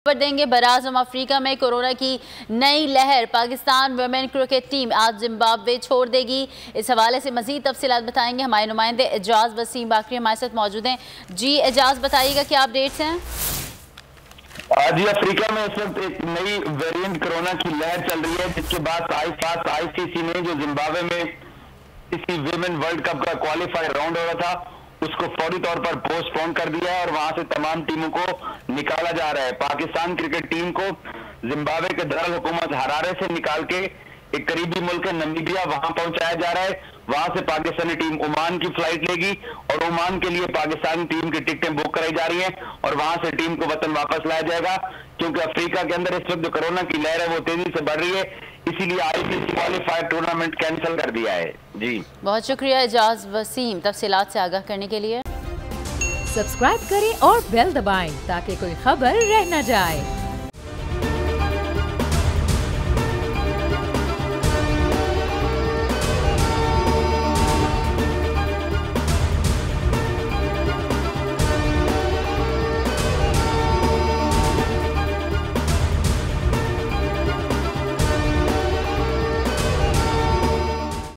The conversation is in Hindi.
खबर देंगे बराज़म अफ्रीका में कोरोना की नई लहर। पाकिस्तान वुमेन क्रिकेट टीम आज जिम्बाब्वे छोड़ देगी। इस हवाले से मजीद तफसीलात बताएंगे हमारे नुमाइंदे एजाज वसीम बाकरी हमारे साथ मौजूद हैं। जी एजाज, बताइएगा क्या अपडेट्स हैं। जी, अफ्रीका में इस वक्त एक नई वेरिएंट कोरोना की लहर चल रही है, जिसके बाद आईसीसी ने जो जिम्बाब्वे में इसी विमेन वर्ल्ड कप का क्वालिफायर राउंड हो रहा था उसको फौरी तौर पर पोस्टपोन कर दिया है और वहां से तमाम टीमों को निकाला जा रहा है। पाकिस्तान क्रिकेट टीम को जिम्बाब्वे के दारुल हुकूमत हरारे से निकाल के एक करीबी मुल्क नमीबिया वहां पहुंचाया जा रहा है। वहां से पाकिस्तानी टीम ओमान की फ्लाइट लेगी और ओमान के लिए पाकिस्तानी टीम की टिकटें बुक कराई जा रही हैं और वहां से टीम को वतन वापस लाया जाएगा, क्योंकि अफ्रीका के अंदर इस वक्त जो कोरोना की लहर है वो तेजी से बढ़ रही है, इसीलिए आईसीसी क्वालिफायर टूर्नामेंट कैंसिल कर दिया है। जी बहुत शुक्रिया एजाज वसीम तफसीलात से आगाह करने के लिए। सब्सक्राइब करें और बेल दबाएं ताकि कोई खबर रह न जाए।